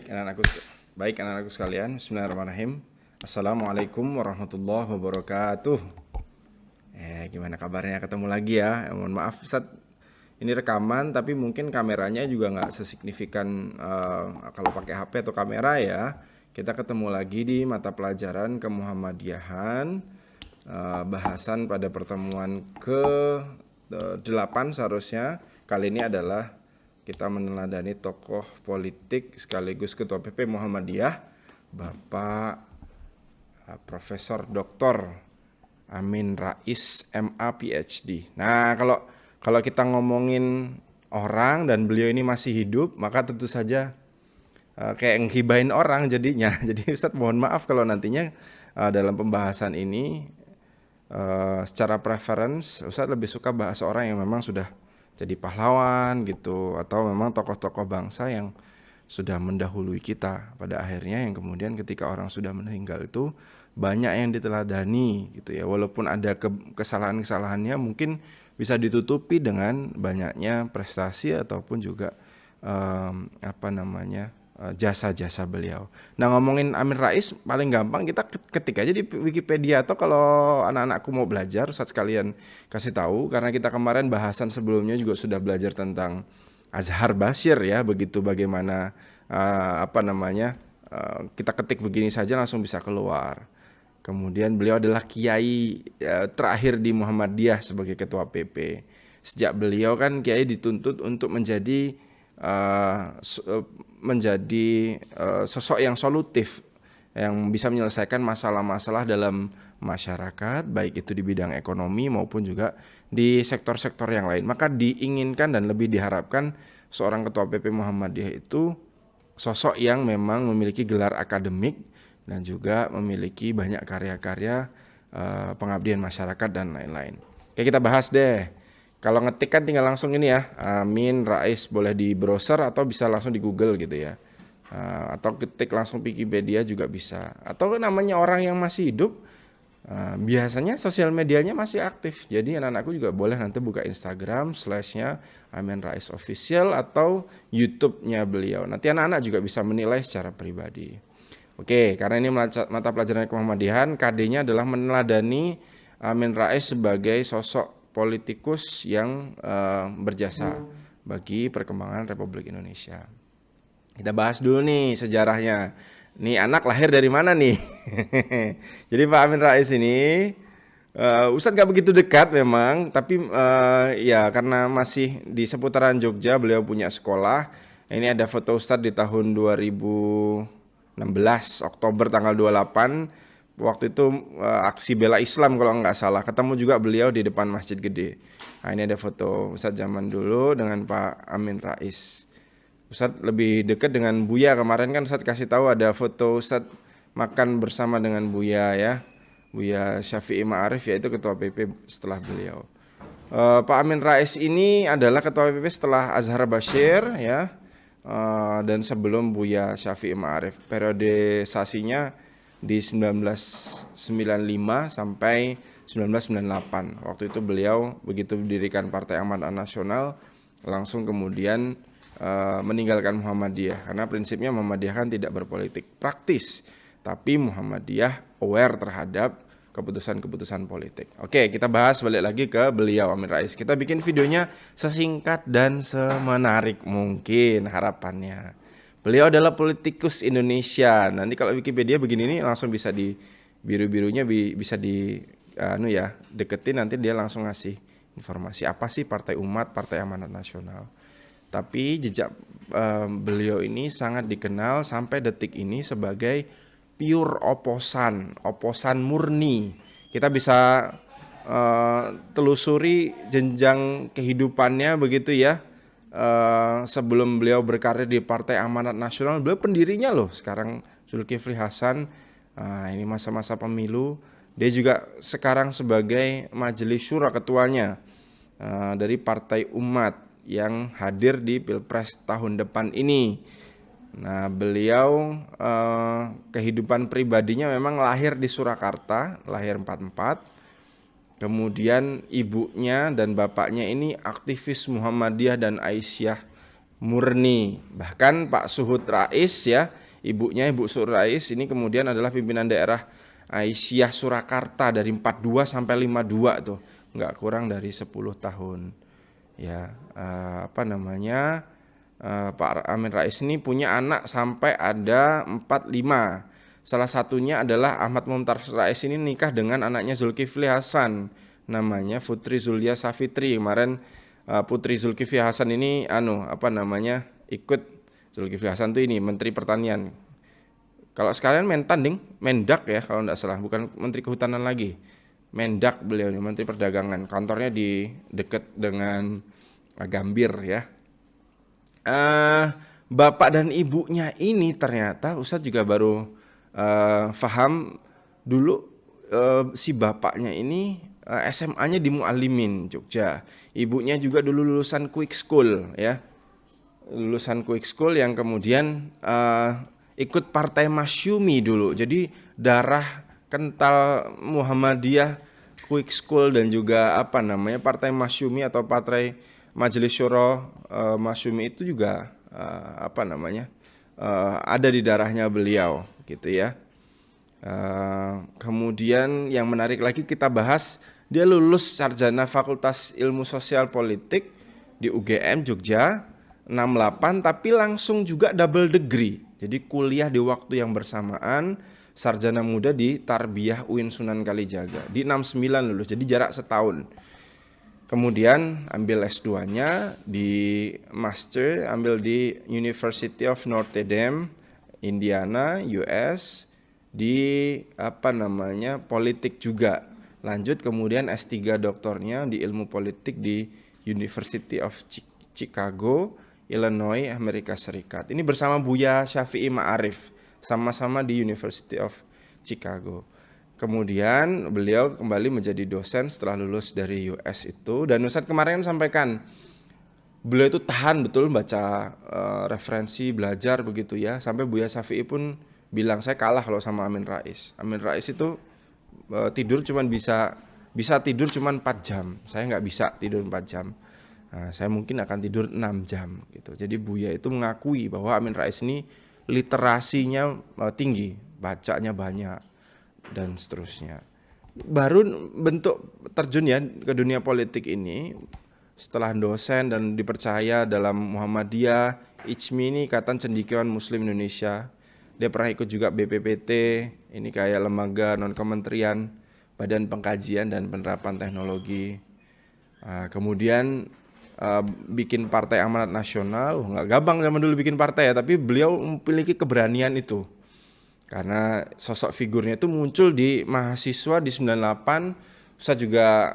Anak-anakku sekalian, Bismillahirrahmanirrahim. Assalamualaikum warahmatullahi wabarakatuh. Gimana kabarnya? Ketemu lagi ya. Mohon maaf Ustaz, ini rekaman tapi mungkin kameranya juga nggak sesignifikan kalau pakai HP atau kamera ya. Kita ketemu lagi di mata pelajaran Kemuhammadiyahan, bahasan pada pertemuan ke-8 seharusnya. Kali ini adalah kita meneladani tokoh politik sekaligus Ketua PP Muhammadiyah, Bapak Profesor Dr. Amin Rais MA PhD. Nah, kalau kita ngomongin orang dan beliau ini masih hidup, maka tentu saja kayak ngibahin orang jadinya. Jadi Ustadz mohon maaf kalau nantinya dalam pembahasan ini secara preference Ustadz lebih suka bahas orang yang memang sudah jadi pahlawan gitu, atau memang tokoh-tokoh bangsa yang sudah mendahului kita pada akhirnya, yang kemudian ketika orang sudah meninggal itu banyak yang diteladani gitu ya, walaupun ada kesalahan-kesalahannya mungkin bisa ditutupi dengan banyaknya prestasi ataupun juga jasa-jasa beliau. Nah, ngomongin Amin Rais paling gampang kita ketik aja di Wikipedia, atau kalau anak-anakku mau belajar, Ustaz sekalian kasih tahu, karena kita kemarin bahasan sebelumnya juga sudah belajar tentang Azhar Bashir ya, begitu bagaimana kita ketik begini saja langsung bisa keluar. Kemudian beliau adalah kiai terakhir di Muhammadiyah sebagai ketua PP. Sejak beliau kan kiai dituntut untuk menjadi sosok yang solutif, yang bisa menyelesaikan masalah-masalah dalam masyarakat, baik itu di bidang ekonomi maupun juga di sektor-sektor yang lain. Maka diinginkan dan lebih diharapkan seorang ketua PP Muhammadiyah itu sosok yang memang memiliki gelar akademik dan juga memiliki banyak karya-karya pengabdian masyarakat dan lain-lain. Oke, kita bahas deh. Kalau ngetik kan tinggal langsung ini ya, Amin Rais, boleh di browser atau bisa langsung di Google gitu ya. Atau ketik langsung Wikipedia juga bisa. Atau namanya orang yang masih hidup, biasanya sosial medianya masih aktif. Jadi anak-anakku juga boleh nanti buka Instagram /nya Amin Rais Official atau YouTube-nya beliau. Nanti anak-anak juga bisa menilai secara pribadi. Oke, karena ini mata pelajaran Kemuhammadiyahan, KD-nya adalah meneladani Amin Rais sebagai sosok politikus yang berjasa bagi perkembangan Republik Indonesia. Kita bahas dulu nih sejarahnya. Nih anak lahir dari mana nih? Jadi Pak Amin Rais ini Ustadz gak begitu dekat memang, tapi ya karena masih di seputaran Jogja beliau punya sekolah. Ini ada foto Ustadz di tahun 2016 Oktober tanggal 28. Waktu itu aksi bela Islam kalau nggak salah. Ketemu juga beliau di depan Masjid Gede. Nah, ini ada foto Ustadz zaman dulu dengan Pak Amin Rais. Ustadz lebih dekat dengan Buya. Kemarin kan Ustadz kasih tahu ada foto Ustadz makan bersama dengan Buya ya. Buya Syafi'i Ma'arif, yaitu ketua PP setelah beliau. Pak Amin Rais ini adalah ketua PP setelah Azhar Bashir ya. Dan sebelum Buya Syafi'i Ma'arif. Periodisasinya di 1995 sampai 1998. Waktu itu beliau begitu mendirikan Partai Amanat Nasional langsung kemudian meninggalkan Muhammadiyah, karena prinsipnya Muhammadiyah kan tidak berpolitik praktis, tapi Muhammadiyah aware terhadap keputusan-keputusan politik. Oke, kita bahas balik lagi ke beliau Amin Rais. Kita bikin videonya sesingkat dan semenarik mungkin harapannya. Beliau adalah politikus Indonesia. Nanti kalau Wikipedia begini nih langsung bisa di biru-birunya bisa deketin, nanti dia langsung ngasih informasi apa sih Partai Umat, Partai Amanat Nasional. Tapi jejak beliau ini sangat dikenal sampai detik ini sebagai pure oposan murni. Kita bisa telusuri jenjang kehidupannya begitu ya. Sebelum beliau berkarir di Partai Amanat Nasional, beliau pendirinya loh. Sekarang Zulkifli Hasan, ini masa-masa pemilu. Dia juga sekarang sebagai Majelis Syura ketuanya dari Partai Umat yang hadir di Pilpres tahun depan ini. Nah, beliau kehidupan pribadinya memang lahir di Surakarta, lahir 44. Kemudian ibunya dan bapaknya ini aktivis Muhammadiyah dan Aisyah murni. Bahkan Pak Suhud Rais ya, ibunya Ibu Suhud Rais ini kemudian adalah pimpinan daerah Aisyah Surakarta dari 42 sampai 52 tuh, nggak kurang dari 10 tahun. Ya, Pak Amin Rais ini punya anak sampai ada 45. Salah satunya adalah Ahmad Mumtaz Rais ini nikah dengan anaknya Zulkifli Hasan, namanya Putri Zulia Safitri. Kemarin Putri Zulkifli Hasan ini ikut Zulkifli Hasan tuh ini Menteri Pertanian. Kalau sekalian Mendak ya kalau tidak salah, bukan Menteri Kehutanan lagi. Mendak beliau ini, Menteri Perdagangan. Kantornya di dekat dengan Gambir ya. Bapak dan ibunya ini ternyata Ustadz juga baru paham dulu, si bapaknya ini SMA-nya di Muallimin Jogja. Ibunya juga dulu lulusan Quick School ya. Lulusan Quick School yang kemudian ikut Partai Masyumi dulu. Jadi darah kental Muhammadiyah, Quick School dan juga Partai Masyumi atau Partai Majelis Syuro Masyumi itu juga ada di darahnya beliau gitu ya. Kemudian yang menarik lagi kita bahas, dia lulus sarjana Fakultas Ilmu Sosial Politik di UGM Jogja 68, tapi langsung juga double degree. Jadi kuliah di waktu yang bersamaan, sarjana muda di Tarbiyah UIN Sunan Kalijaga. Di 69 lulus, jadi jarak setahun. Kemudian ambil S2-nya di Master, ambil di University of Notre Dame, Indiana, US, di politik juga. Lanjut kemudian S3 doktornya di ilmu politik di University of Chicago, Illinois, Amerika Serikat. Ini bersama Buya Syafi'i Ma'arif, sama-sama di University of Chicago. Kemudian beliau kembali menjadi dosen setelah lulus dari US itu. Dan Ustadz kemarin sampaikan, beliau itu tahan betul baca referensi, belajar begitu ya. Sampai Buya Syafi'i pun bilang, saya kalah kalau sama Amin Rais. Amin Rais itu tidur bisa tidur cuman 4 jam. Saya nggak bisa tidur 4 jam. Nah, saya mungkin akan tidur 6 jam gitu. Jadi Buya itu mengakui bahwa Amin Rais ini literasinya tinggi, bacanya banyak dan seterusnya. Baru bentuk terjun ya ke dunia politik ini setelah dosen dan dipercaya dalam Muhammadiyah, ICMI ini, Ikatan Cendekiawan Muslim Indonesia. Dia pernah ikut juga BPPT, ini kayak lembaga non-kementerian, Badan Pengkajian dan Penerapan Teknologi. Kemudian bikin Partai Amanat Nasional. Nggak gampang zaman dulu bikin partai ya, tapi beliau memiliki keberanian itu. Karena sosok figurnya itu muncul di mahasiswa di 98. Saya juga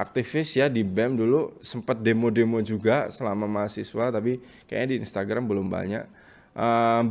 aktivis ya di BEM dulu, sempat demo-demo juga selama mahasiswa, tapi kayaknya di Instagram belum banyak.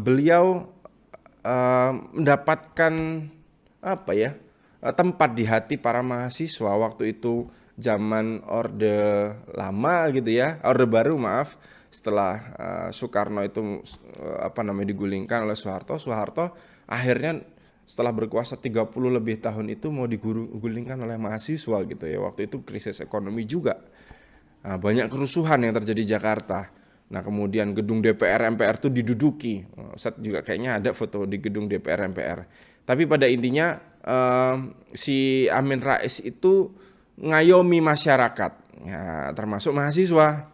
Beliau mendapatkan tempat di hati para mahasiswa waktu itu, zaman Orde Lama gitu ya, Orde Baru maaf, setelah Soekarno itu digulingkan oleh Soeharto akhirnya setelah berkuasa 30 lebih tahun itu mau digulingkan oleh mahasiswa gitu ya. Waktu itu krisis ekonomi juga. Banyak kerusuhan yang terjadi di Jakarta. Nah, kemudian gedung DPR MPR itu diduduki. Saya juga kayaknya ada foto di gedung DPR MPR. Tapi pada intinya si Amin Rais itu ngayomi masyarakat, ya, termasuk mahasiswa.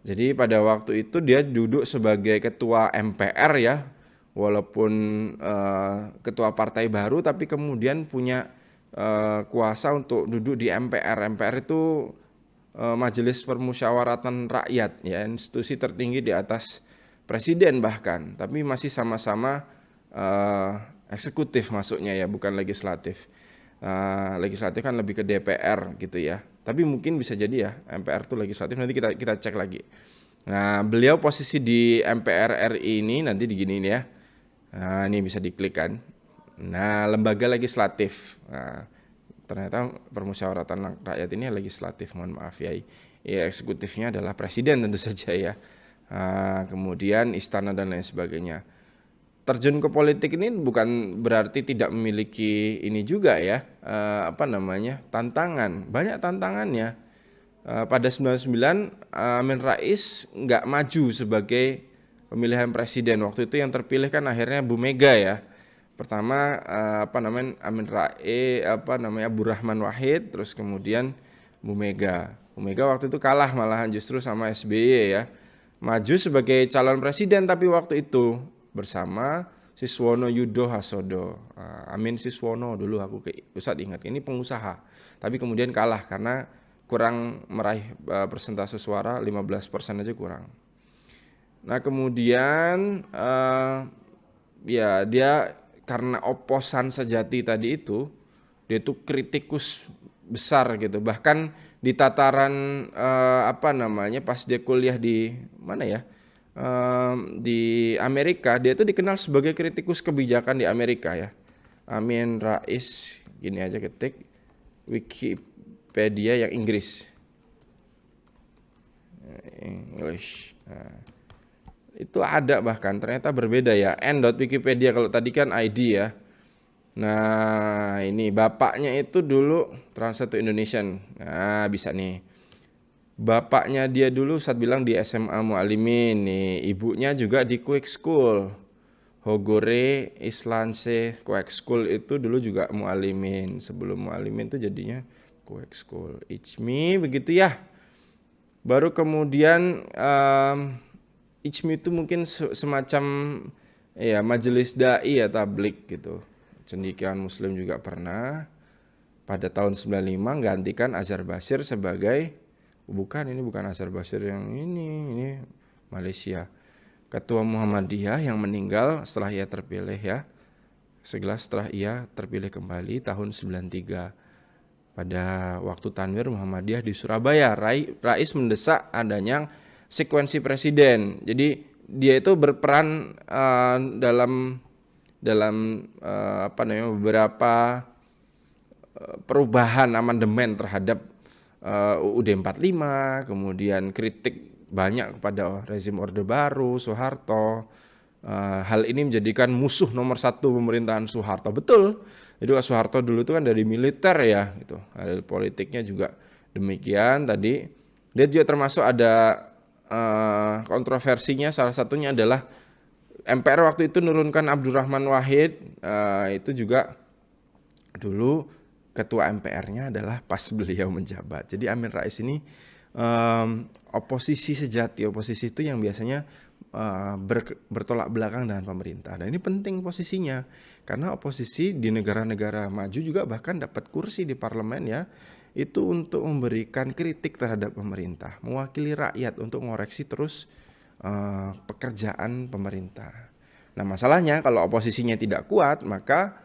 Jadi pada waktu itu dia duduk sebagai ketua MPR ya, walaupun ketua partai baru, tapi kemudian punya kuasa untuk duduk di MPR. MPR itu Majelis Permusyawaratan Rakyat ya, institusi tertinggi di atas presiden bahkan, tapi masih sama-sama eksekutif masuknya ya, bukan legislatif. Legislatif kan lebih ke DPR gitu ya. Tapi mungkin bisa jadi ya MPR itu legislatif, nanti kita cek lagi. Nah, beliau posisi di MPR RI ini nanti diginiin ya. Nah, ini bisa diklik kan. Nah, lembaga legislatif. Nah, ternyata permusyawaratan rakyat ini legislatif, mohon maaf ya. Ya, eksekutifnya adalah presiden tentu saja ya. Kemudian istana dan lain sebagainya. Terjun ke politik ini bukan berarti tidak memiliki ini juga ya, tantangan. Banyak tantangannya. pada 99 Amin Rais nggak maju sebagai pemilihan presiden. Waktu itu yang terpilih kan akhirnya Bu Mega ya. Pertama Amin Rais Abdurrahman Wahid, terus kemudian Bu Mega. Bu Mega waktu itu kalah malahan justru sama SBY ya. Maju sebagai calon presiden tapi waktu itu bersama Siswono Yudo Hasodo. Amin Siswono dulu aku ke pusat ingat, ini pengusaha. Tapi kemudian kalah karena kurang meraih persentase suara, 15% aja kurang. Nah kemudian ya dia karena oposan sejati tadi itu, dia itu kritikus besar gitu. Bahkan di tataran pas dia kuliah di mana ya, di Amerika, dia itu dikenal sebagai kritikus kebijakan di Amerika ya. Amin Rais, gini aja ketik Wikipedia yang Inggris, English. Nah, itu ada bahkan ternyata berbeda ya. N.Wikipedia kalau tadi kan ID ya. Nah ini bapaknya itu dulu Translate to Indonesian. Nah bisa nih. Bapaknya dia dulu saat bilang di SMA Mualimin nih. Ibunya juga di Quick School. Hogore Islanse Quick School itu dulu juga Mualimin. Sebelum Mualimin itu jadinya Quick School. Ijmi begitu ya. Baru kemudian Ijmi itu mungkin semacam ya majelis dai ya, tablik gitu. Cendekiawan Muslim juga pernah. Pada tahun 95 gantikan Azhar Bashir sebagai ini bukan Azhar Bashir yang ini Malaysia. Ketua Muhammadiyah yang meninggal setelah ia terpilih ya. Setelah ia terpilih kembali tahun 93. Pada waktu Tanwir Muhammadiyah di Surabaya, Rais mendesak adanya sekuensi presiden. Jadi dia itu berperan dalam beberapa perubahan amandemen terhadap UUD 45, kemudian kritik banyak kepada rezim Orde Baru, Soeharto. Hal ini menjadikan musuh nomor satu pemerintahan Soeharto. Betul. Jadi Soeharto dulu itu kan dari militer ya, gitu. Ada politiknya juga demikian. Tadi dia juga termasuk ada kontroversinya. Salah satunya adalah MPR waktu itu nurunkan Abdurrahman Wahid, itu juga dulu ketua MPR-nya adalah pas beliau menjabat. Jadi Amin Rais ini oposisi sejati. Oposisi itu yang biasanya bertolak belakang dengan pemerintah. Dan ini penting posisinya karena oposisi di negara-negara maju juga bahkan dapat kursi di parlemen ya. Itu untuk memberikan kritik terhadap pemerintah, mewakili rakyat untuk mengoreksi terus pekerjaan pemerintah. Nah masalahnya kalau oposisinya tidak kuat, maka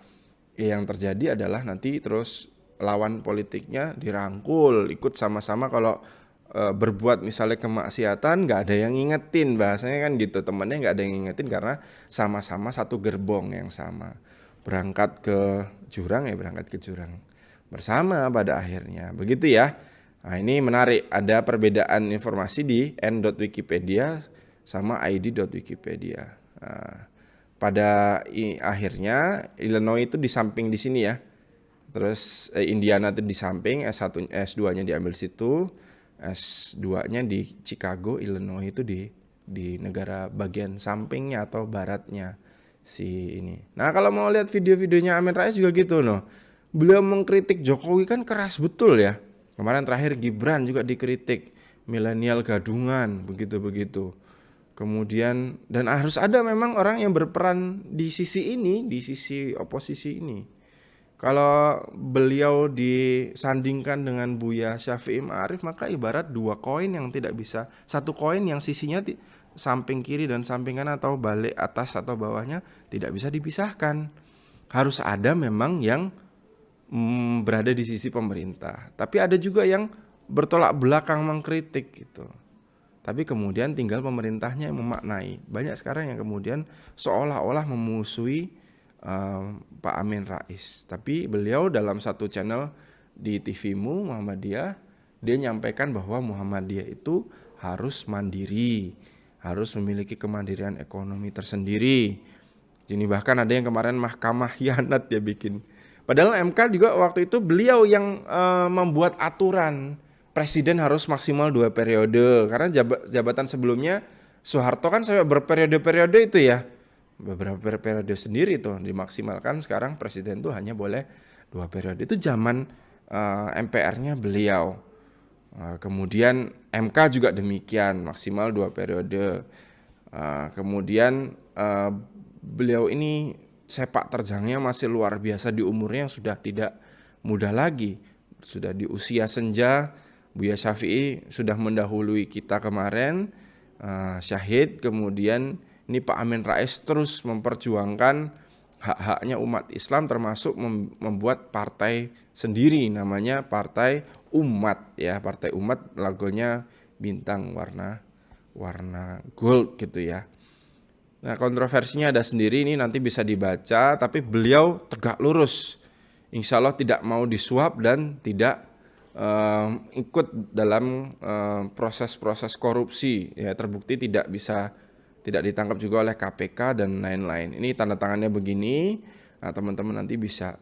yang terjadi adalah nanti terus lawan politiknya dirangkul, ikut sama-sama. Kalau berbuat misalnya kemaksiatan nggak ada yang ngingetin, bahasanya kan gitu, temennya nggak ada yang ngingetin karena sama-sama satu gerbong yang sama. Berangkat ke jurang bersama pada akhirnya, begitu ya. Nah ini menarik, ada perbedaan informasi di N.Wikipedia sama ID.Wikipedia. Nah, pada akhirnya Illinois itu di samping di sini ya. Terus Indiana itu di samping, S2-nya diambil situ, S2-nya di Chicago, Illinois itu di negara bagian sampingnya atau baratnya si ini. Nah, kalau mau lihat video-videonya Amin Rais juga gitu noh. Beliau mengkritik Jokowi kan keras betul ya. Kemarin terakhir Gibran juga dikritik, milenial gadungan, begitu-begitu. Kemudian dan harus ada memang orang yang berperan di sisi ini, di sisi oposisi ini. Kalau beliau disandingkan dengan Buya Syafi'i Ma'arif, maka ibarat dua koin yang tidak bisa, satu koin yang sisinya samping kiri dan samping kanan atau balik atas atau bawahnya tidak bisa dipisahkan. Harus ada memang yang berada di sisi pemerintah, tapi ada juga yang bertolak belakang mengkritik gitu. Tapi kemudian tinggal pemerintahnya yang memaknai. Banyak sekarang yang kemudian seolah-olah memusuhi Pak Amin Rais. Tapi beliau dalam satu channel di TV-mu Muhammadiyah, dia nyampaikan bahwa Muhammadiyah itu harus mandiri, harus memiliki kemandirian ekonomi tersendiri. Jadi bahkan ada yang kemarin mahkamah khianat dia bikin. Padahal MK juga waktu itu beliau yang membuat aturan presiden harus maksimal 2 periode. Karena jabatan sebelumnya Soeharto kan sampai berperiode-periode itu ya. Beberapa periode sendiri tuh dimaksimalkan. Sekarang presiden tuh hanya boleh 2 periode. Itu zaman MPR-nya beliau. Kemudian MK juga demikian, maksimal 2 periode. Kemudian beliau ini sepak terjangnya masih luar biasa di umurnya yang sudah tidak muda lagi. Sudah di usia senja. Buya Syafi'i sudah mendahului kita kemarin, syahid. Kemudian ini Pak Amin Rais terus memperjuangkan hak-haknya umat Islam, termasuk membuat partai sendiri namanya Partai Umat ya. Partai Umat, logonya bintang warna gold gitu ya. Nah, kontroversinya ada sendiri, ini nanti bisa dibaca, tapi beliau tegak lurus. Insya Allah tidak mau disuap dan tidak ikut dalam proses-proses korupsi ya, terbukti tidak ditangkap juga oleh KPK dan lain-lain. Ini tanda tangannya begini. Nah, teman-teman nanti bisa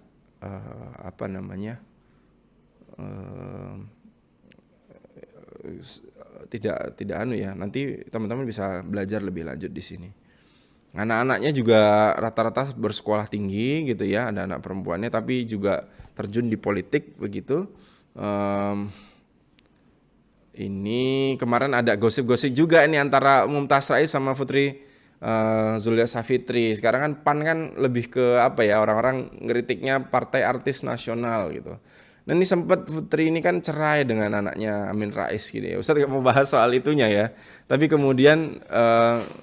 nanti teman-teman bisa belajar lebih lanjut di sini. Anak-anaknya juga rata-rata bersekolah tinggi gitu ya, ada anak perempuannya tapi juga terjun di politik begitu. Ini kemarin ada gosip-gosip juga ini antara Mumtaz Rais sama Putri Zulkifli Syafitri. Sekarang kan PAN kan lebih ke orang-orang ngeritiknya partai artis nasional gitu. Nah, ini sempat Putri ini kan cerai dengan anaknya Amin Rais gitu ya. Ustaz gak mau bahas soal itunya ya. Tapi kemudian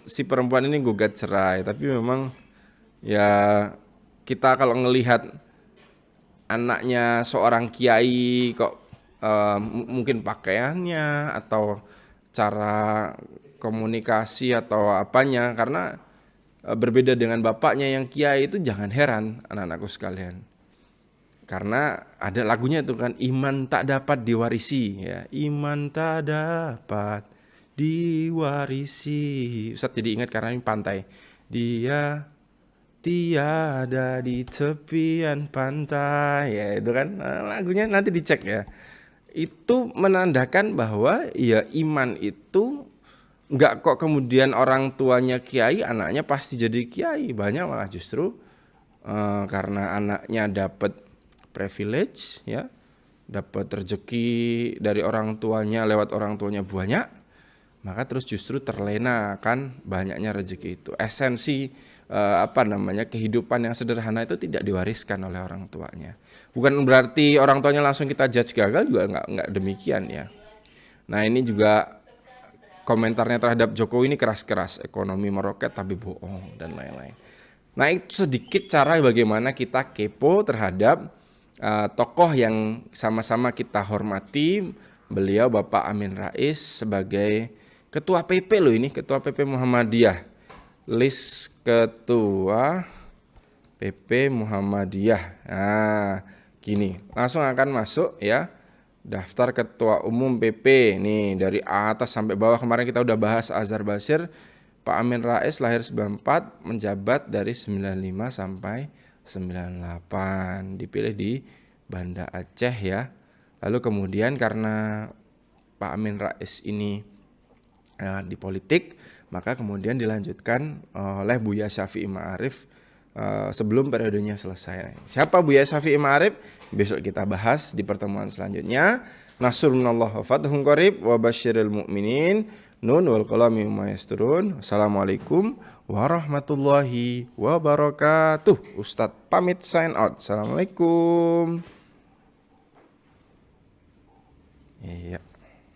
si perempuan ini gugat cerai. Tapi memang ya kita kalau ngelihat anaknya seorang kiai kok mungkin pakaiannya atau cara komunikasi atau apanya, karena berbeda dengan bapaknya yang kiai, itu jangan heran anak-anakku sekalian. Karena ada lagunya itu kan, iman tak dapat diwarisi ya, iman tak dapat diwarisi. Ustaz jadi ingat karena ini pantai. Dia tiada di tepian pantai ya, itu kan lagunya, nanti dicek ya. Itu menandakan bahwa ya iman itu enggak kok kemudian orang tuanya kiai anaknya pasti jadi kiai. Banyak malah justru karena anaknya dapat privilege ya, dapat rezeki dari orang tuanya, lewat orang tuanya banyak, maka terus justru terlena kan banyaknya rezeki itu. Esensi kehidupan yang sederhana itu tidak diwariskan oleh orang tuanya. Bukan berarti orang tuanya langsung kita judge gagal, juga enggak demikian ya. Nah, ini juga komentarnya terhadap Jokowi ini keras-keras, ekonomi meroket tapi bohong dan lain-lain. Nah, itu sedikit cara bagaimana kita kepo terhadap tokoh yang sama-sama kita hormati. Beliau Bapak Amin Rais sebagai Ketua PP loh, ini Ketua PP Muhammadiyah. List Ketua PP Muhammadiyah. Nah, gini, langsung akan masuk ya. Daftar Ketua Umum PP nih dari atas sampai bawah. Kemarin kita udah bahas Azhar Basir. Pak Amin Rais lahir 94, menjabat dari 95 sampai 98. Dipilih di Banda Aceh ya. Lalu kemudian karena Pak Amin Rais ini di politik, maka kemudian dilanjutkan oleh Buya Syafi'i Ma'arif sebelum periodenya selesai. Siapa Buya Syafi'i Ma'arif? Besok kita bahas di pertemuan selanjutnya. Nasrunallah wa fathun qarib wa basyiril mu'minin. Nun wal qalami ma yasturun. Assalamualaikum warahmatullahi wabarakatuh. Ustadz pamit sign out. Assalamualaikum. Iya.